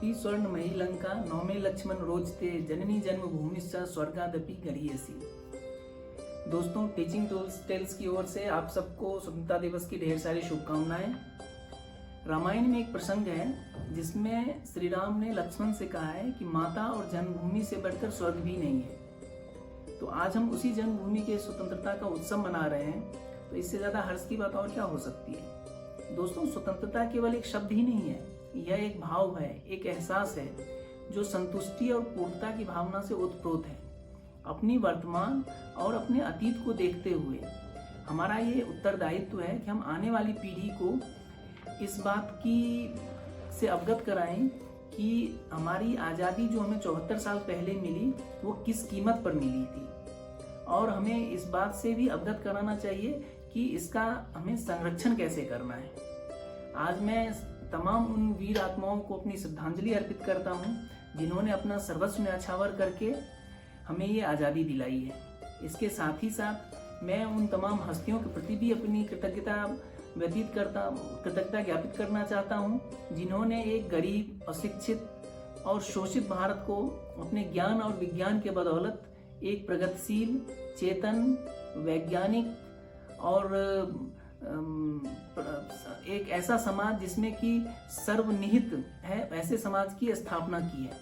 रूपी स्वर्णमयी लंका नौमे लक्ष्मण रोजते जननी जन्मभूमिश्च स्वर्गादपि गरीयसी। दोस्तों, टीचिंग टेल्स की ओर से आप सबको स्वतंत्रता दिवस की ढेर सारी शुभकामनाएं। रामायण में एक प्रसंग है जिसमें श्री राम ने लक्ष्मण से कहा है कि माता और जन्मभूमि से बढ़कर स्वर्ग भी नहीं है। तो आज हम उसी जन्मभूमि के स्वतंत्रता का उत्सव मना रहे हैं, तो इससे ज्यादा हर्ष की बात और क्या हो सकती है। दोस्तों, स्वतंत्रता केवल एक शब्द ही नहीं है, यह एक भाव है, एक एहसास है जो संतुष्टि और पूर्णता की भावना से ओतप्रोत है। अपनी वर्तमान और अपने अतीत को देखते हुए हमारा ये उत्तरदायित्व है कि हम आने वाली पीढ़ी को इस बात की से अवगत कराएं कि हमारी आज़ादी जो हमें 74 साल पहले मिली वो किस कीमत पर मिली थी, और हमें इस बात से भी अवगत कराना चाहिए कि इसका हमें संरक्षण कैसे करना है। आज मैं तमाम उन वीर आत्माओं को अपनी श्रद्धांजलि अर्पित करता हूँ जिन्होंने अपना सर्वस्व न्यौछावर करके हमें ये आज़ादी दिलाई है। इसके साथ ही साथ मैं उन तमाम हस्तियों के प्रति भी अपनी कृतज्ञता ज्ञापित करना चाहता हूँ जिन्होंने एक गरीब, अशिक्षित और शोषित भारत को अपने ज्ञान और विज्ञान के बदौलत एक प्रगतिशील, चेतन, वैज्ञानिक और एक ऐसा समाज जिसमें कि सर्वनिहित है, ऐसे समाज की स्थापना की है।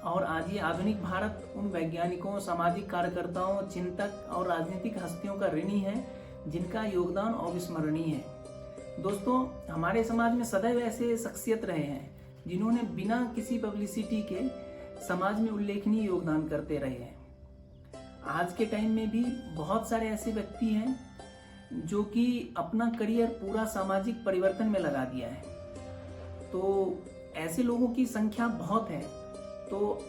और आज ये आधुनिक भारत उन वैज्ञानिकों, सामाजिक कार्यकर्ताओं, चिंतक और राजनीतिक हस्तियों का ऋणी है जिनका योगदान अविस्मरणीय है। दोस्तों, हमारे समाज में सदैव ऐसे शख्सियत रहे हैं जिन्होंने बिना किसी पब्लिसिटी के समाज में उल्लेखनीय योगदान करते रहे हैं। आज के टाइम में भी बहुत सारे ऐसे व्यक्ति हैं जो कि अपना करियर पूरा सामाजिक परिवर्तन में लगा दिया है। तो ऐसे लोगों की संख्या बहुत है, तो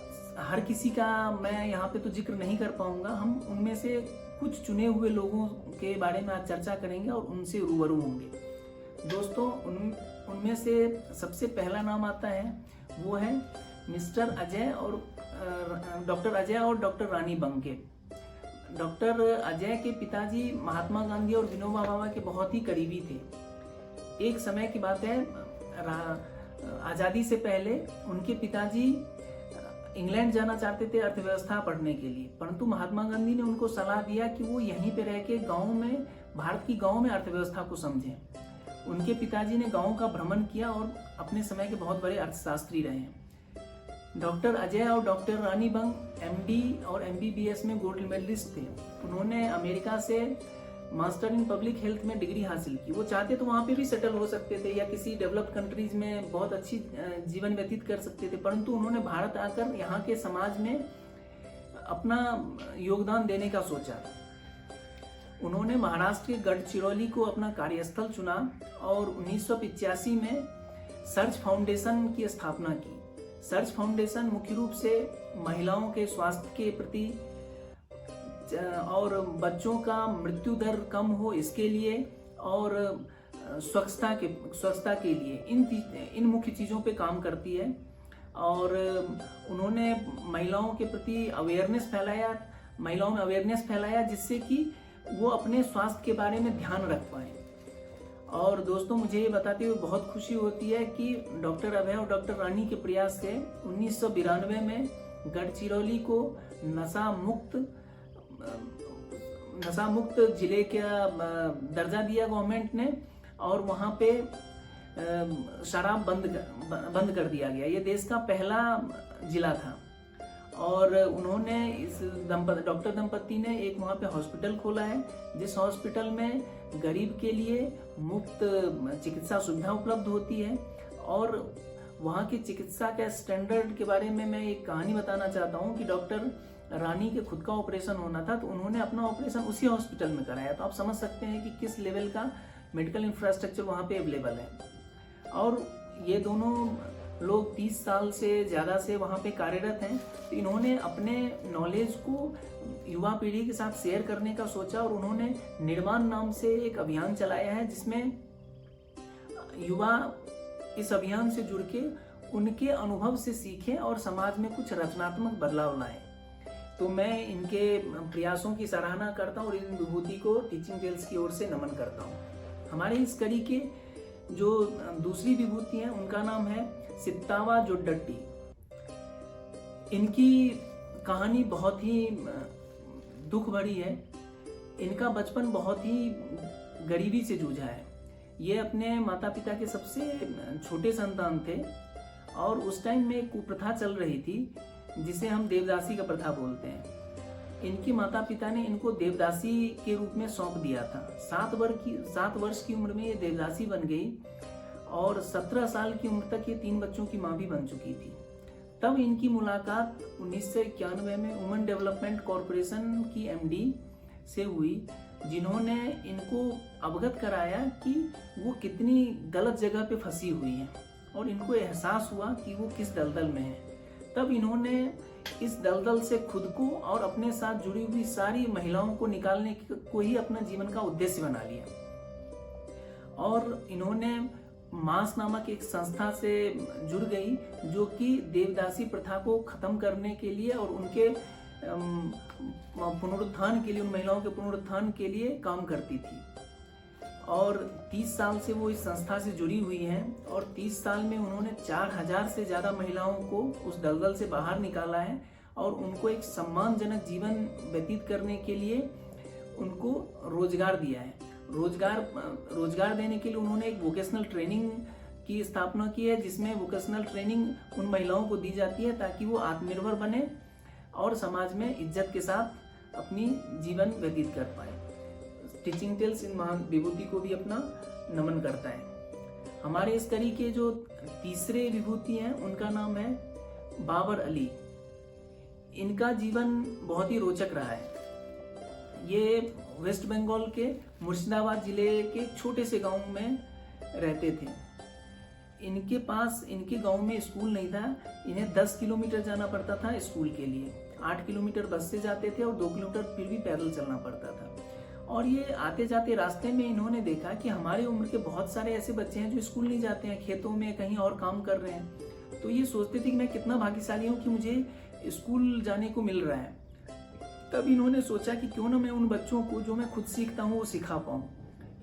हर किसी का मैं यहाँ पे तो जिक्र नहीं कर पाऊंगा। हम उनमें से कुछ चुने हुए लोगों के बारे में आज चर्चा करेंगे और उनसे रूबरू होंगे। दोस्तों, उनमें से सबसे पहला नाम आता है, वो है मिस्टर अजय और डॉक्टर अजय और डॉक्टर रानी बंके। डॉक्टर अजय के पिताजी महात्मा गांधी और विनोबा भावे के बहुत ही करीबी थे। एक समय की बात है, आज़ादी से पहले उनके पिताजी इंग्लैंड जाना चाहते थे अर्थव्यवस्था पढ़ने के लिए, परंतु महात्मा गांधी ने उनको सलाह दिया कि वो यहीं पे रह के गाँव में, भारत की गाँव में अर्थव्यवस्था को समझें। उनके पिताजी ने गाँव का भ्रमण किया और अपने समय के बहुत बड़े अर्थशास्त्री रहे हैं। डॉक्टर अजय और डॉक्टर रानी बंग एमडी और एमबीबीएस में गोल्ड मेडलिस्ट थे। उन्होंने अमेरिका से मास्टर इन पब्लिक हेल्थ में डिग्री हासिल की। वो चाहते तो वहाँ पे भी सेटल हो सकते थे या किसी डेवलप्ड कंट्रीज में बहुत अच्छी जीवन व्यतीत कर सकते थे, परंतु उन्होंने भारत आकर यहाँ के समाज में अपना योगदान देने का सोचा। उन्होंने महाराष्ट्र के गढ़चिरौली को अपना कार्यस्थल चुना और 1985 में सर्च फाउंडेशन की स्थापना की। सर्च फाउंडेशन मुख्य रूप से महिलाओं के स्वास्थ्य के प्रति और बच्चों का मृत्यु दर कम हो इसके लिए और स्वच्छता के लिए इन मुख्य चीज़ों पे काम करती है। और उन्होंने महिलाओं के प्रति महिलाओं में अवेयरनेस फैलाया जिससे कि वो अपने स्वास्थ्य के बारे में ध्यान रख पाए। और दोस्तों, मुझे ये बताते हुए बहुत खुशी होती है कि डॉक्टर अभय और डॉक्टर रानी के प्रयास से 1992 में गढ़चिरौली को नशा मुक्त जिले का दर्जा दिया गवर्नमेंट ने, और वहाँ पे शराब बंद कर दिया गया। ये देश का पहला जिला था। और उन्होंने डॉक्टर दंपति ने एक वहाँ पे हॉस्पिटल खोला है, जिस हॉस्पिटल में गरीब के लिए मुफ्त चिकित्सा सुविधा उपलब्ध होती है। और वहाँ की चिकित्सा के स्टैंडर्ड के बारे में मैं एक कहानी बताना चाहता हूँ कि डॉक्टर रानी के खुद का ऑपरेशन होना था, तो उन्होंने अपना ऑपरेशन उसी हॉस्पिटल में कराया। तो आप समझ सकते हैं कि किस लेवल का मेडिकल इंफ्रास्ट्रक्चर वहाँ पे अवेलेबल है। और ये दोनों लोग 30 साल से ज़्यादा से वहाँ पे कार्यरत हैं। तो इन्होंने अपने नॉलेज को युवा पीढ़ी के साथ शेयर करने का सोचा और उन्होंने निर्माण नाम से एक अभियान चलाया है जिसमें युवा इस अभियान से जुड़ के उनके अनुभव से सीखें और समाज में कुछ रचनात्मक बदलाव लाएं। तो मैं इनके प्रयासों की सराहना करता हूँ और इन विभूति को टीचिंग टेल्स की ओर से नमन करता हूँ। हमारे इस कड़ी के जो दूसरी विभूति हैं उनका नाम है सित्तावा जोड्डट्टी। इनकी कहानी बहुत ही दुख भरी है। इनका बचपन बहुत ही गरीबी से जूझा है। ये अपने माता पिता के सबसे छोटे संतान थे और उस टाइम में कुप्रथा चल रही थी जिसे हम देवदासी का प्रथा बोलते हैं। इनकी माता पिता ने इनको देवदासी के रूप में सौंप दिया था। 7 वर्ष की उम्र में ये देवदासी बन गई और 17 साल की उम्र तक ये 3 बच्चों की माँ भी बन चुकी थी। तब इनकी मुलाकात 1991 में वुमेन डेवलपमेंट कॉरपोरेशन की एमडी से हुई, जिन्होंने इनको अवगत कराया कि वो कितनी गलत जगह पे फंसी हुई हैं और इनको एहसास हुआ कि वो किस दलदल में है। तब इन्होंने इस दलदल से खुद को और अपने साथ जुड़ी हुई सारी महिलाओं को निकालने को ही अपना जीवन का उद्देश्य बना लिया और इन्होंने मास नामक एक संस्था से जुड़ गई जो कि देवदासी प्रथा को खत्म करने के लिए और उनके पुनरुत्थान के लिए, उन महिलाओं के पुनरुत्थान के लिए काम करती थी। और 30 साल से वो इस संस्था से जुड़ी हुई हैं और 30 साल में उन्होंने 4000 से ज़्यादा महिलाओं को उस दलदल से बाहर निकाला है और उनको एक सम्मानजनक जीवन व्यतीत करने के लिए उनको रोजगार दिया है। रोजगार देने के लिए उन्होंने एक वोकेशनल ट्रेनिंग की स्थापना की है, जिसमें वोकेशनल ट्रेनिंग उन महिलाओं को दी जाती है ताकि वो आत्मनिर्भर बने और समाज में इज्जत के साथ अपनी जीवन व्यतीत कर पाए। टीचिंग टेल्स इन महान विभूति को भी अपना नमन करता है। हमारे इस कड़ी के जो तीसरे विभूति हैं उनका नाम है बाबर अली। इनका जीवन बहुत ही रोचक रहा है। ये वेस्ट बंगाल के मुर्शिदाबाद जिले के छोटे से गांव में रहते थे। इनके गांव में स्कूल नहीं था। इन्हें 10 किलोमीटर जाना पड़ता था स्कूल के लिए। 8 किलोमीटर बस से जाते थे और 2 किलोमीटर फिर भी पैदल चलना पड़ता था। और ये आते जाते रास्ते में इन्होंने देखा कि हमारे उम्र के बहुत सारे ऐसे बच्चे हैं जो स्कूल नहीं जाते हैं, खेतों में कहीं और काम कर रहे हैं। तो ये सोचते थे कि मैं कितना भाग्यशाली हूँ कि मुझे स्कूल जाने को मिल रहा है। तब इन्होंने सोचा कि क्यों ना मैं उन बच्चों को जो मैं खुद सीखता हूँ वो सिखा पाऊँ।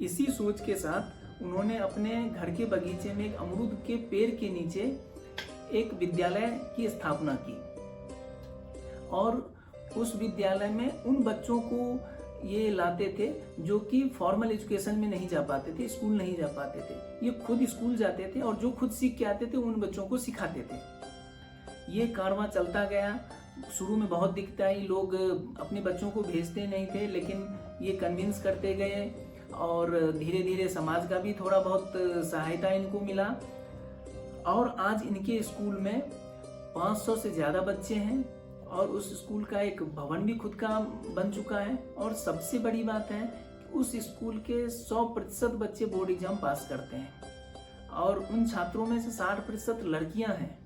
इसी सोच के साथ उन्होंने अपने घर के बगीचे में एक अमरूद के पेड़ के नीचे एक विद्यालय की स्थापना की और उस विद्यालय में उन बच्चों को ये लाते थे जो कि फॉर्मल एजुकेशन में नहीं जा पाते थे, स्कूल नहीं जा पाते थे। ये खुद स्कूल जाते थे और जो खुद सीख के आते थे उन बच्चों को सिखाते थे। ये कारवां चलता गया। शुरू में बहुत दिक्कत आई, लोग अपने बच्चों को भेजते नहीं थे, लेकिन ये कन्विंस करते गए और धीरे धीरे समाज का भी थोड़ा बहुत सहायता इनको मिला। और आज इनके स्कूल में 500 से ज़्यादा बच्चे हैं और उस स्कूल का एक भवन भी खुद का बन चुका है। और सबसे बड़ी बात है कि उस स्कूल के 100% बच्चे बोर्ड एग्जाम पास करते हैं और उन छात्रों में से 60% लड़कियां हैं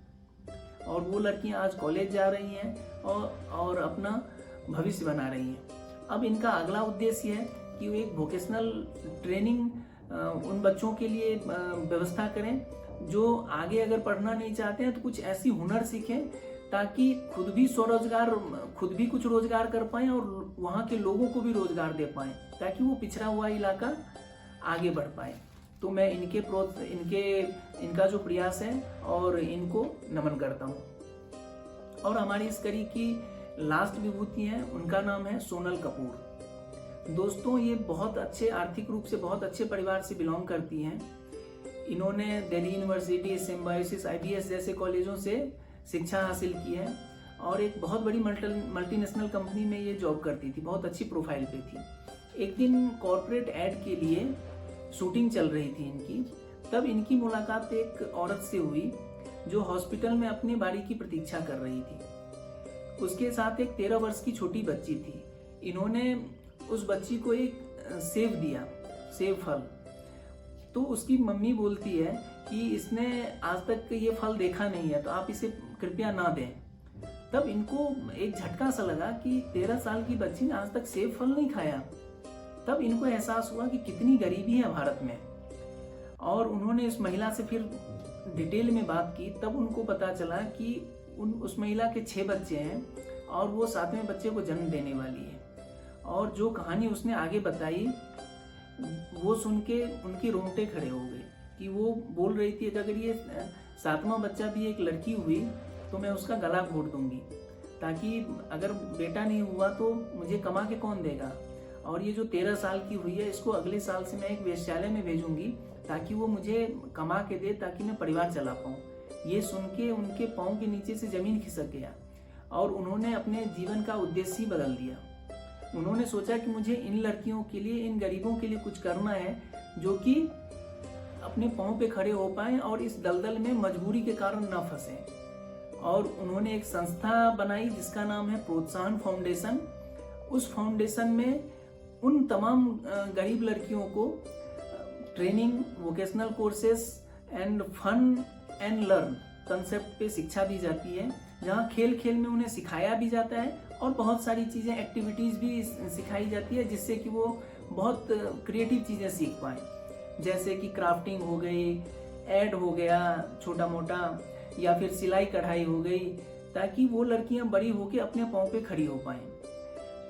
और वो लड़कियां आज कॉलेज जा रही हैं और अपना भविष्य बना रही हैं। अब इनका अगला उद्देश्य है कि वो एक वोकेशनल ट्रेनिंग उन बच्चों के लिए व्यवस्था करें जो आगे अगर पढ़ना नहीं चाहते हैं तो कुछ ऐसी हुनर सीखें ताकि खुद भी स्वरोजगार, खुद भी कुछ रोजगार कर पाएं और वहाँ के लोगों को भी रोजगार दे पाएं ताकि वो पिछड़ा हुआ इलाका आगे बढ़ पाए। तो मैं इनका जो प्रयास है और इनको नमन करता हूँ। और हमारी इस कड़ी की लास्ट विभूति है, उनका नाम है सोनल कपूर। दोस्तों, ये बहुत अच्छे आर्थिक रूप से बहुत अच्छे परिवार से बिलोंग करती हैं। इन्होंने दिल्ली यूनिवर्सिटी, सिम्बायोसिस, IBS जैसे कॉलेजों से शिक्षा हासिल की है और एक बहुत बड़ी मल्टीनेशनल कंपनी में ये जॉब करती थी, बहुत अच्छी प्रोफाइल पे थी। एक दिन कॉर्पोरेट ऐड के लिए शूटिंग चल रही थी इनकी, तब इनकी मुलाकात एक औरत से हुई जो हॉस्पिटल में अपनी बारी की प्रतीक्षा कर रही थी। उसके साथ एक 13 वर्ष की छोटी बच्ची थी। इन्होंने उस बच्ची को एक सेब दिया, सेब फल। तो उसकी मम्मी बोलती है कि इसने आज तक ये फल देखा नहीं है, तो आप इसे कृपया ना दें। तब इनको एक झटका सा लगा कि 13 साल की बच्ची ने आज तक सेब फल नहीं खाया। तब इनको एहसास हुआ कि कितनी गरीबी है भारत में और उन्होंने इस महिला से फिर डिटेल में बात की। तब उनको पता चला कि उस महिला के 6 बच्चे हैं और वो 7वें बच्चे को जन्म देने वाली है। और जो कहानी उसने आगे बताई वो सुन के उनके रोंगटे खड़े हो गए कि वो बोल रही थी कि अगर ये 7वां बच्चा भी एक लड़की हुई तो मैं उसका गला घोट दूंगी, ताकि अगर बेटा नहीं हुआ तो मुझे कमा के कौन देगा। और ये जो 13 साल की हुई है, इसको अगले साल से मैं एक वेश्यालय में भेजूंगी ताकि वो मुझे कमा के दे, ताकि मैं परिवार चला पाऊँ। ये सुन के उनके पाँव के नीचे से जमीन खिसक गया और उन्होंने अपने जीवन का उद्देश्य ही बदल दिया। उन्होंने सोचा कि मुझे इन लड़कियों के लिए, इन गरीबों के लिए कुछ करना है जो कि अपने पाँव पे खड़े हो पाएं और इस दलदल में मजबूरी के कारण न फंसे। और उन्होंने एक संस्था बनाई जिसका नाम है प्रोत्साहन फाउंडेशन। उस फाउंडेशन में उन तमाम गरीब लड़कियों को training, vocational courses and fun and learn concept पे शिक्षा दी जाती है, जहाँ खेल खेल में उन्हें सिखाया भी जाता है और बहुत सारी चीज़ें, एक्टिविटीज़ भी सिखाई जाती है, जिससे कि वो बहुत क्रिएटिव चीज़ें सीख पाएँ, जैसे कि क्राफ्टिंग हो गई, एड हो गया छोटा मोटा, या फिर सिलाई कढ़ाई हो गई, ताकि वो लड़कियां बड़ी होकर अपने पाँव पे खड़ी हो पाएं।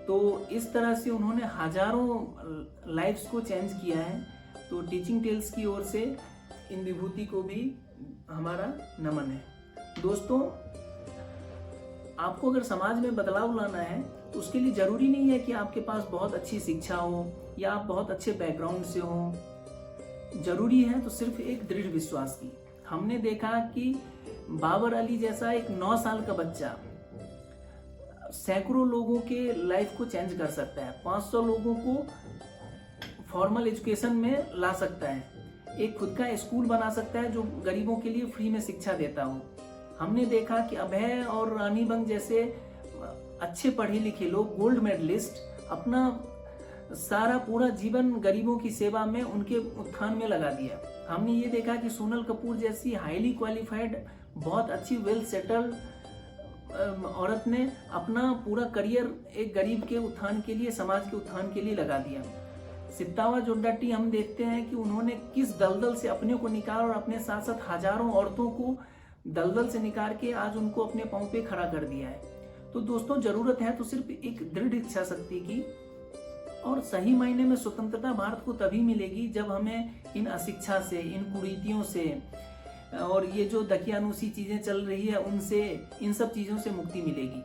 तो इस तरह से उन्होंने हजारों लाइफ्स को चेंज किया है। तो टीचिंग टेल्स की ओर से इन विभूति को भी हमारा नमन है। दोस्तों, आपको अगर समाज में बदलाव लाना है तो उसके लिए जरूरी नहीं है कि आपके पास बहुत अच्छी शिक्षा हो या आप बहुत अच्छे बैकग्राउंड से हो। जरूरी है तो सिर्फ एक दृढ़ विश्वास की। हमने देखा कि बाबर अली जैसा एक 9 साल का बच्चा सैकड़ों लोगों के लाइफ को चेंज कर सकता है, 500 लोगों को फॉर्मल एजुकेशन में ला सकता है, एक खुद का स्कूल बना सकता है जो गरीबों के लिए फ्री में शिक्षा देता हो। हमने देखा कि अभय और रानी बंग जैसे अच्छे पढ़े लिखे लोग, गोल्ड मेडलिस्ट, अपना सारा पूरा जीवन गरीबों की सेवा में, उनके उत्थान में लगा दिया। हमने ये देखा कि सोनल कपूर जैसी हाईली क्वालिफाइड, बहुत अच्छी वेल सेटल्ड औरत ने अपना पूरा करियर एक गरीब के उत्थान के लिए, समाज के उत्थान के लिए लगा दिया। सित्तावा जोड्डाटी हम देखते हैं कि उन्होंने किस दलदल से अपने को निकाल और अपने साथ साथ हजारों औरतों को दलदल से निकाल के आज उनको अपने पांव पे खड़ा कर दिया है। तो दोस्तों, जरूरत है तो सिर्फ एक दृढ़ इच्छा शक्ति की, और सही मायने में स्वतंत्रता भारत को तभी मिलेगी जब हमें इन अशिक्षा से, इन कुरीतियों से और ये जो दकियानूसी चीजें चल रही है उनसे, इन सब चीजों से मुक्ति मिलेगी।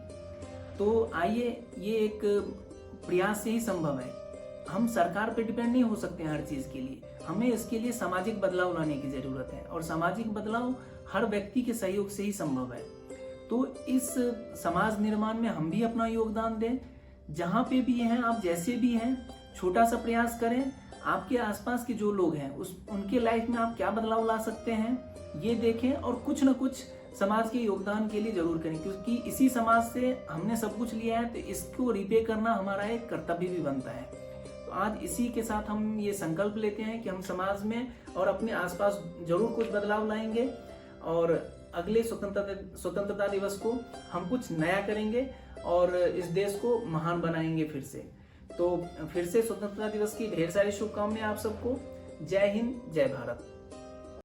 तो आइए, ये एक प्रयास से ही संभव है। हम सरकार पे डिपेंड नहीं हो सकते हर चीज के लिए, हमें इसके लिए सामाजिक बदलाव लाने की जरूरत है, और सामाजिक बदलाव हर व्यक्ति के सहयोग से ही संभव है। तो इस समाज निर्माण में हम भी अपना योगदान दें। जहाँ पे भी हैं आप, जैसे भी हैं, छोटा सा प्रयास करें। आपके आसपास के जो लोग हैं उनके लाइफ में आप क्या बदलाव ला सकते हैं ये देखें, और कुछ न कुछ समाज के योगदान के लिए जरूर करें, क्योंकि इसी समाज से हमने सब कुछ लिया है, तो इसको रिपे करना हमारा एक कर्तव्य भी बनता है। तो आज इसी के साथ हम ये संकल्प लेते हैं कि हम समाज में और अपने आसपास जरूर कुछ बदलाव लाएंगे, और अगले स्वतंत्रता दिवस को हम कुछ नया करेंगे और इस देश को महान बनाएंगे फिर से। तो फिर से स्वतंत्रता दिवस की ढेर सारी शुभकामनाएं आप सबको। जय हिंद, जय भारत।